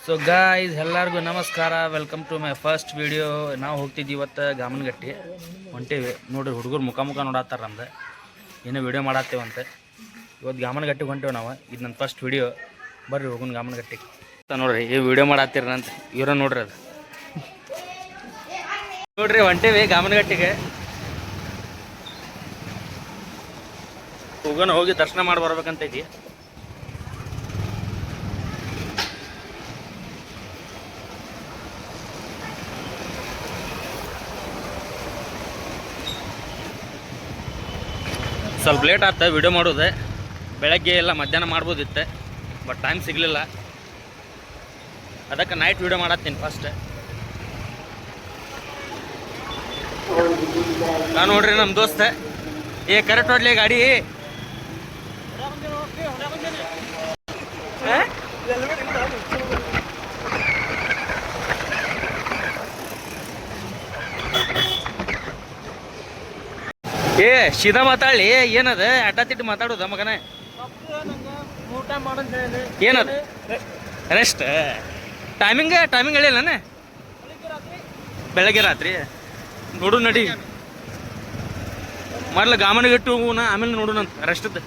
So guys ಎಲ್ಲರಿಗೂ ನಮಸ್ಕಾರ, welcome to my first video. ನಾವು ಹೋಗ್ತಿದ್ವಿ ಇವತ್ತು ಗಾಮನಗಟ್ಟಿ ಹೊಂಟೇವಿ. ನೋಡಿರಿ ಹುಡುಗರು ಮುಖ ನೋಡತ್ತಾರ ನಮ್ದು, ಏನೋ ವಿಡಿಯೋ ಮಾಡತ್ತೇವಂತೆ. ಇವತ್ತು ಗಾಮನಗಟ್ಟಿಗೆ ಹೊಂಟೇವೆ ನಾವು. ಇದು ನನ್ನ ಫಸ್ಟ್ ವಿಡಿಯೋ. ಬರ್ರಿ ಹೋಗೋಣ ಗಾಮನಗಟ್ಟಿಗೆ. ನೋಡ್ರಿ ಈ ವಿಡಿಯೋ ಮಾಡತ್ತೀರಂತ ಇವ್ರ ನೋಡ್ರಿ. ಅದು ನೋಡ್ರಿ ಹೊಂಟೇವಿ ಗಾಮನಗಟ್ಟಿಗೆ. ಹೋಗೋಣ, ಹೋಗಿ ದರ್ಶನ ಮಾಡಿ ಬರ್ಬೇಕಂತ ಐತಿ. ಸ್ವಲ್ಪ ಲೇಟ್ ಆಗ್ತದೆ ವಿಡಿಯೋ ಮಾಡೋದು. ಬೆಳಗ್ಗೆ ಎಲ್ಲ ಮಧ್ಯಾಹ್ನ ಮಾಡ್ಬೋದಿತ್ತೆ, ಬಟ್ ಟೈಮ್ ಸಿಗಲಿಲ್ಲ. ಅದಕ್ಕೆ ನೈಟ್ ವಿಡಿಯೋ ಮಾಡತ್ತೀನಿ ಫಸ್ಟ್. ನಾನು ನೋಡ್ರಿ ನಮ್ಮ ದೋಸ್ತ ಕರೆಕ್ಟ್ ಹೊಡ್ಲಿ ಗಾಡಿ. ಸೀದಾ ಮಾತಾಡ್ಲಿ. ಏನದ ಅಡ್ಡ ತಿಟ್ಟು ಮಾತಾಡೋದ ಮಗನ? ಏನದ ರೆಸ್ಟ್ ಟೈಮಿಂಗ್ ಹೇಳಿಲ್ಲ. ಬೆಳಗ್ಗೆ ರಾತ್ರಿ ನೋಡು ನಡಿ. ಮೊದ್ಲು ಗಾಮನಗಟ್ಟು ಹೋಗೋಣ, ಆಮೇಲೆ ನೋಡೋಣಂತ ರೆಸ್ಟ್ದ.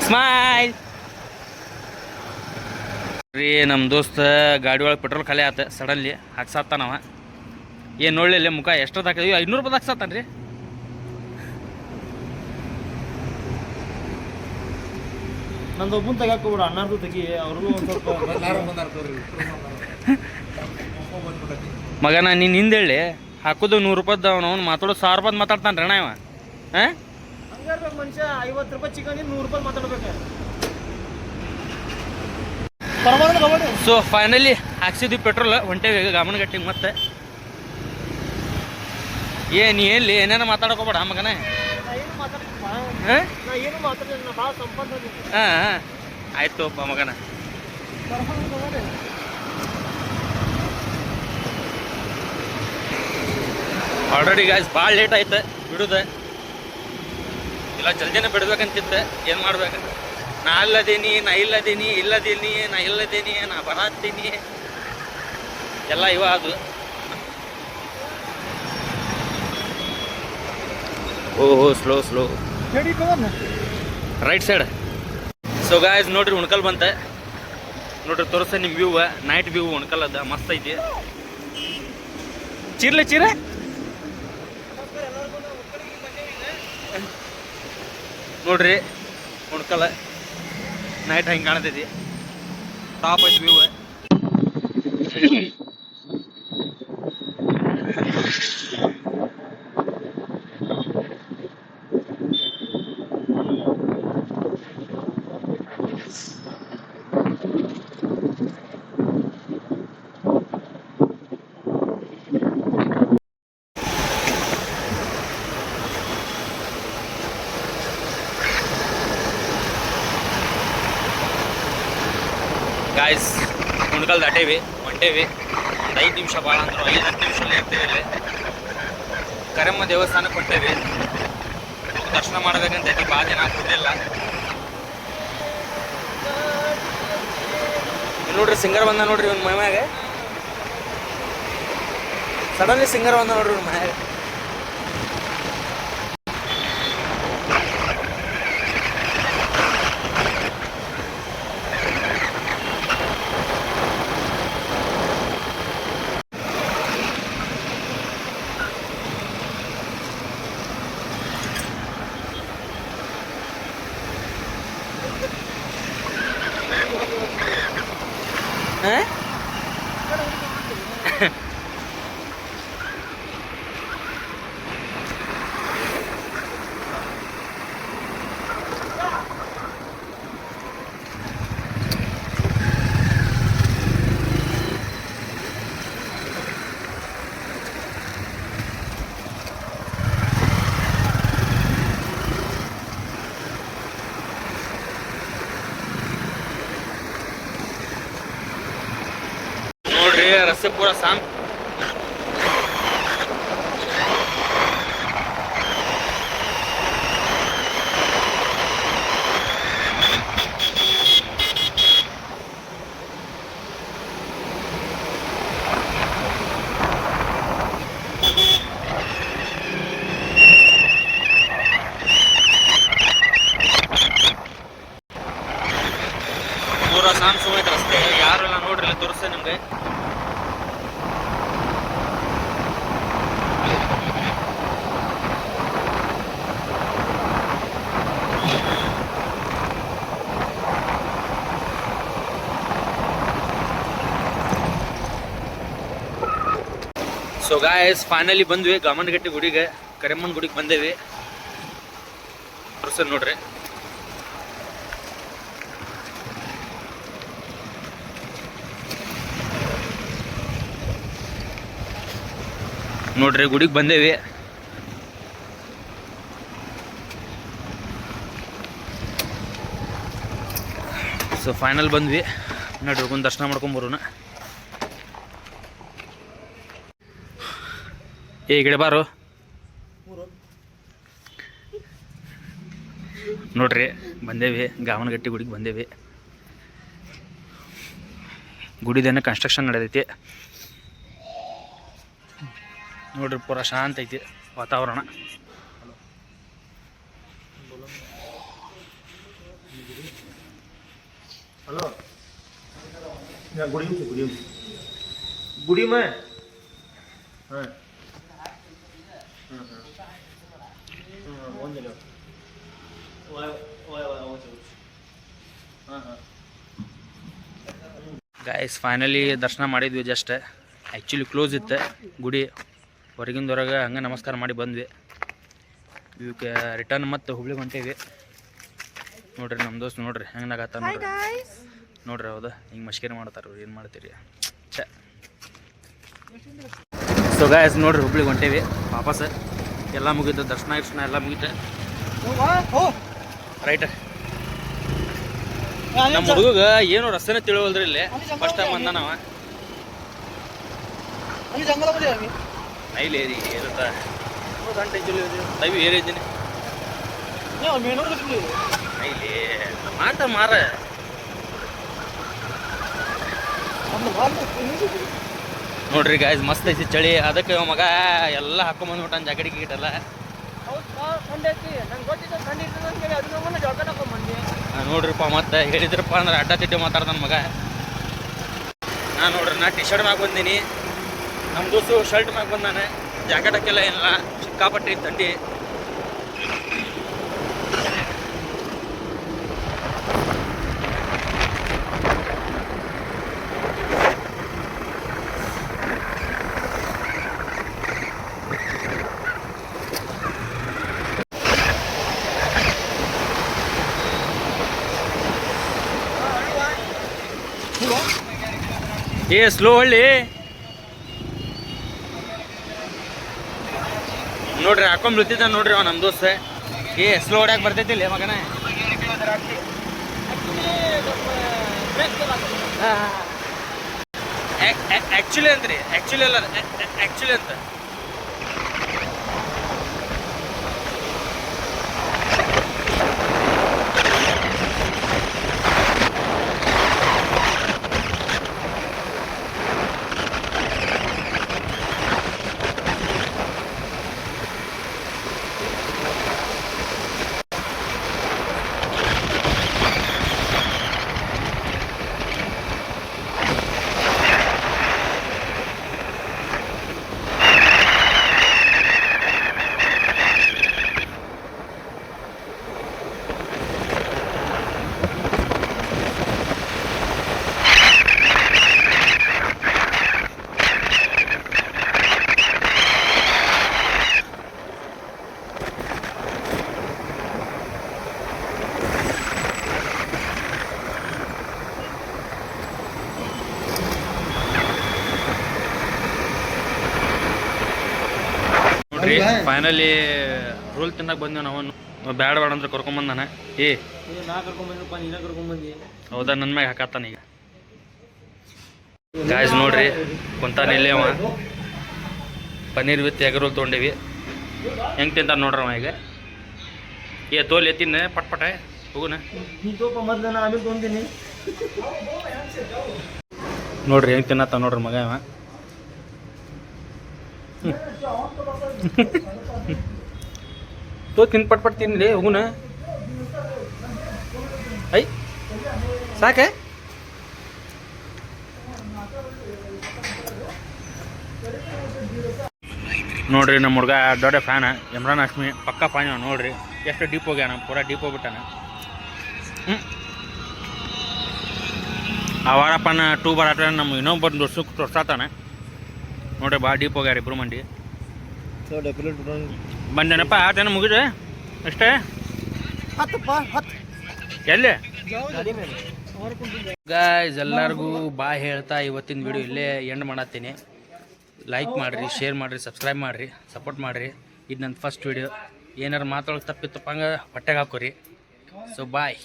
ಸ್ಮೈಲ್ ರೀ. ನಮ್ಮ ದೋಸ್ತ ಗಾಡಿ ಒಳಗೆ ಪೆಟ್ರೋಲ್ ಖಾಲಿ ಆತ. ಸಡನ್ಲಿ ಹಾಕ್ಸಾತಾನವ. ಏನು ನೋಡ್ಲಿಲ್ಲ ಮುಖ ಎಷ್ಟೊತ್ತು ಹಾಕಿದ್ವಿ? 500 ರೂಪಾಯಿ ಹಾಕ್ಸಾತಾನ ರೀ. ನಂದು ಒಬ್ಬನ ತೆಗಾಕೋಬಿಡ, ಅಣ್ಣಾರ್ದು ತೆಗಿ. ಅವ್ರಿಗೂ ಒಂದು ಮಗನ ನೀನು ಹಿಂದೇಳಿ ಹಾಕೋದು 100 ರೂಪಾಯ್ದು. ಅವನು ಮಾತಾಡೋ 1000 ರೂಪಾಯ್ದು ಮಾತಾಡ್ತಾನೆ ರೀ ಅಣ್ಣ ಇವ. ಹಂಗಾರ್ಬೇಕು ಮನುಷ್ಯ. 50 ರೂಪಾಯಿ ಚಿಕನ್ 100 ರೂಪಾಯಿ ಮಾತಾಡ್ಬೇಕು. ಸೊ ಫೈನಲಿ ಹಾಕ್ಸಿದ್ವಿ ಪೆಟ್ರೋಲ್. ಹೊಂಟೇವಿ ಗಾಮನಗಟ್ಟಿಗೆ. ಮತ್ತೆ ನೀ ಎಲ್ಲಿ ಏನೇನೋ ಮಾತಾಡಕೋಬೇಡ ಮಗನ. ಹಾಂ ಆಯ್ತು ಅಪ್ಪ ಮಗನ. ಆಲ್ರೆಡಿ ಗಾಯ್ಸ್ ಭಾಳ ಲೇಟ್ ಆಯ್ತು ಬಿಡುದ. ಇಲ್ಲ ಜಲ್ದಿನೇ ಬಿಡ್ಬೇಕಂತಿತ್ತು. ಏನು ಮಾಡ್ಬೇಕು? ನಾ ಅಲ್ಲದೀನಿ, ನಾ ಇಲ್ಲದೀನಿ, ನಾ ಇಲ್ಲದೀನಿ, ನಾ ಬರತ್ತೀನಿ ಎಲ್ಲ ಇವ. ಅದು ಓಹೋ slow right side. So guys ನೋಡ್ರಿ ಉಣ್ಕಲ್ ಬಂತೆ. ನೋಡ್ರಿ ತೋರಿಸ ನಿಮ್ಮ ವ್ಯೂ, ನೈಟ್ ವ್ಯೂ ಉಣ್ಕಲ್ ಅದ ಮಸ್ತ್ ಐತಿ. ಚೀರ ನೋಡ್ರಿ ಉಣ್ಕಲ್ ನೈಟ್ ಹೆಂಗೆ ಕಾಣ್ತೈತಿ. ಟಾಪ್ ಐತಿ ವ್ಯೂ. ಗಾಯ್ಸ್ ಉಣ್ಕಲ್ ದಾಟೇವಿ, ಹೊಂಟೇವಿ. ಒಂದು 5 ನಿಮಿಷ, ಭಾಳ ಅಂದ್ರೆ 5-10 ನಿಮಿಷದಲ್ಲಿ ಇರ್ತೀವಿ ಇಲ್ಲಿ. ಕರಮ್ಮ ದೇವಸ್ಥಾನಕ್ಕೆ ಹೊಂಟೇವಿ. ದರ್ಶನ ಮಾಡಬೇಕಂತೈತಿ. ಭಾಳ ದಿನ ಆಗ್ತಿದ್ದಿಲ್ಲ. ನೋಡ್ರಿ ಸಿಂಗರ್ ಬಂದ ನೋಡ್ರಿ ಇವ್ನ ಮೈಮ್ಯಾಗ. ಸಡನ್ಲಿ ಸಿಂಗರ್ ಬಂದ ನೋಡ್ರಿ ಇವ್ನ ಮೈಯಾಗ. से पूरा शाम पूरा शाम सुबह रस्ते याರು ಎಲ್ಲ ನೋಡ್ರಿ ಇಲ್ಲಿ ತೋರಿಸ್ತೇನೆ ನಿಮಗೆ. ಸೊ ಗಾಯ್ಸ್ ಫೈನಲಿ ಬಂದ್ವಿ ಗಾಮನಗಟ್ಟಿ ಗುಡಿಗೆ, ಕರೆಮ್ಮನ ಗುಡಿಗೆ ಬಂದೇವಿ. ತೋರಿಸ್ತೇನೆ ನೋಡ್ರಿ. ನೋಡ್ರಿ ಗುಡಿಗೆ ಬಂದೇವಿ. ಸೊ ಫೈನಲ್ ಬಂದ್ವಿ. ನೋಡ್ರಿ ಒಂದು ದರ್ಶನ ಮಾಡ್ಕೊಂಬರೋಣ. ಈ ಕಡೆ ಬಾರು. ನೋಡ್ರಿ ಬಂದೇವಿ ಗಾಮನಗಟ್ಟಿ ಗುಡಿಗೆ ಬಂದೇವಿ. ಗುಡಿದೇನ ಕನ್ಸ್ಟ್ರಕ್ಷನ್ ನಡೆದೈತಿ. ನೋಡ್ರಿ ಪೂರ ಶಾಂತ ಐತಿ ವಾತಾವರಣ. ಹಲೋ ಗುಡಿ ಮೇ ಹಾಂ ಗಾಯ್ಸ್ ಫೈನಲಿ ದರ್ಶನ ಮಾಡಿದ್ವಿ. ಜಸ್ಟ್ ಆ್ಯಕ್ಚುಲಿ ಕ್ಲೋಸ್ ಇತ್ತು ಗುಡಿ. ಹೊರಗಿಂದೊರಗೆ ಹಂಗೆ ನಮಸ್ಕಾರ ಮಾಡಿ ಬಂದ್ವಿ. ಇವಕ್ಕೆ ರಿಟರ್ನ್ ಮತ್ತು ಹುಬ್ಳಿಗೆ ಹೊಂಟೇವಿ. ನೋಡ್ರಿ ನಮ್ಮ ದೋಸ್ತ್ ನೋಡ್ರಿ ಹೆಂಗೆ ನಗಾತ ನೋಡ್ರಿ. ನೋಡ್ರಿ ಹೌದಾ ಹಿಂಗೆ ಮಶ್ಕೇರಿ ಮಾಡ್ತಾರೆ ಅವ್ರು. ಏನು ಮಾಡ್ತೀರಿ ಛ. ಸೊ ಗಾಯ್ಸ್ ನೋಡ್ರಿ ಹುಬ್ಳಿಗೆ ಹೊಂಟೇವಿ ವಾಪಸ್. ಎಲ್ಲ ಮುಗೀತು, ದರ್ಶನ ಎಲ್ಲ ಮುಗೀತು. ರೈಟ್ ನಮ್ಮ ಹುಡುಗ ಏನು ರಸ್ತೆನೇ ತಿಳಿವಲ್ದ್ರಿ. ಇಲ್ಲಿ ಫಸ್ಟ್ ಟೈಮ್ ಬಂದ ನಾವ ನೈಲಿ ಏರಿ ಇರುತ್ತಾ ತೈವಿ ಏರಿದ್ದೀನಿ ನೈಲಿ ಮಾತ ಮಾರ. ನೋಡ್ರಿ ಗಾಯ್ಸ್ ಮಸ್ತ್ ಐತಿ ಚಳಿ. ಅದಕ್ಕೆ ಮಗ ಎಲ್ಲ ಹಾಕೊಂಬಂದ್ಬಿಟ್ಟಾನ ಜಾಕೆಟ್ ಗಿಕೆಟ್ ಎಲ್ಲ. ನೋಡ್ರಿಪ್ಪ ಮತ್ತೆ ಹೇಳಿದ್ರಪ್ಪ ಅಂದ್ರೆ ಅಡ್ಡ ತಿಡ್ಡೆ ಮಾತಾಡ್ತಾನ ಮಗ. ನೋಡ್ರಿ ನಾ ಟಿ ಶರ್ಟ್ ಮ್ಯಾಗ ಬಂದೀನಿ, ನಮ್ಮ ದೋಸ್ತು ಶರ್ಟ್ ಮ್ಯಾಗ ಬಂದಾನೆ. ಜಾಕೆಟ್ ಹಾಕೆಲ್ಲ ಏನಿಲ್ಲ, ಸಿಕ್ಕಾಪಟ್ಟಿ ಥಂಡಿ. ಏ ಸ್ಲೋ ಹಳ್ಳಿ ನೋಡ್ರಿ ಹಾಕೊಂಡ್ ಬಿಡ್ತಿದ್ದ ನೋಡ್ರಿ ಅವ ನಮ್ಮ ದೋಸ್ತ. ಏ ಸ್ಲೋ ಹೊಡ್ಯಾಕೆ ಬರ್ತೈತಿಲ್ಲ ಮಗನ. ಆ್ಯಕ್ಚುಲಿ ಅಂತ್ರಿ ಆ್ಯಕ್ಚುಲಿ ಅಲ್ಲ ಆ್ಯಕ್ಚುಲಿ ಅಂತ. ಫೈನಲಿ ರೋಲ್ ತಿನ್ನಕ್ಕೆ ಬಂದೇವು ನಾವು. ಬ್ಯಾಡ ಅಂದ್ರೆ ಕರ್ಕೊಂಬಂದಾನೆ. ನಾ ಕರ್ಕೊಂಬಂದಿಪ್ಪ, ನೀನ ಕರ್ಕೊಂಬಂದಿ. ಹೌದಾ, ನನ್ನ ಮ್ಯಾಗ ಹಾಕತ್ತಾನ ಈಗ. ಗಾಯ್ಸ್ ನೋಡ್ರಿ ಕುಂತಾನ ಇಲ್ಲೇ ಅವ ಪನ್ನೀರ್ ವಿತ್ ಎಗ್ ರೋಲ್ ತೊಗೊಂಡೇವಿ ಹೆಂಗೆ ತಿಂತಾರ ನೋಡ್ರವ ಈಗ ತೋಲ್ ಎತ್ತಿನ ಪಟ್ಪಟ ಹೋಗುನ ಮೊದ್ಲು ಆಮೇಲೆ ತೊಗೊಂತೀನಿ ನೋಡ್ರಿ ಹೆಂಗೆ ತಿನ್ನತ್ತ ನೋಡ್ರಿ ಮಗ ಅವ ತೋ ತಿನ್ ಪಟ್ ತಿನ್ಲಿ ಹೋಗುನ ಐ ಸಾಕೆ ನೋಡ್ರಿ ನಮ್ಮ ಹುಡುಗ ದೊಡ್ಡ ಫ್ಯಾನ ಇಮ್ರಾನ್ ಹಾಶ್ಮಿ ಪಕ್ಕ ಪಾನ ನೋಡ್ರಿ ಎಷ್ಟು ಡೀಪ್ ಹೋಗ್ಯಾನ ಪೂರಾ ಡೀಪ್ ಹೋಗ್ಬಿಟ್ಟಾನ ಆ ವಾರಪ್ಪನ ಟೂ ಬರಾಟ ನಮ್ಮ ಇನ್ನೊಬ್ಬರು ದೋಸ್ತಕ್ಕೆ ತೋರ್ಸಾತಾನೆ ನೋಡ್ರಿ ಭಾಳ ಡೀಪ್ ಹೋಗ್ಯಾರ ಇಬ್ರು ಮಂದಿ ಬಂದೇನಪ್ಪ ಆತೇನ ಮುಗಿದ್ರೆ ಅಷ್ಟೇ ಎಲ್ಲಿ ಗಾಯ್ಸ್ ಎಲ್ಲರಿಗೂ ಬಾಯ್ ಹೇಳ್ತಾ ಇವತ್ತಿನ ವಿಡಿಯೋ ಇಲ್ಲೇ ಎಂಡ್ ಮಾಡತ್ತೀನಿ ಲೈಕ್ ಮಾಡಿರಿ ಶೇರ್ ಮಾಡಿರಿ ಸಬ್ಸ್ಕ್ರೈಬ್ ಮಾಡಿರಿ ಸಪೋರ್ಟ್ ಮಾಡಿರಿ ಇದು ನನ್ನ ಫಸ್ಟ್ ವಿಡಿಯೋ ಏನಾರು ಮಾತಾಡೋಕೆ ತಪ್ಪಿತ್ತಪ್ಪ ಹಂಗೆ ಹೊಟ್ಟೆಗೆ ಹಾಕೋರಿ ಸೊ ಬಾಯ್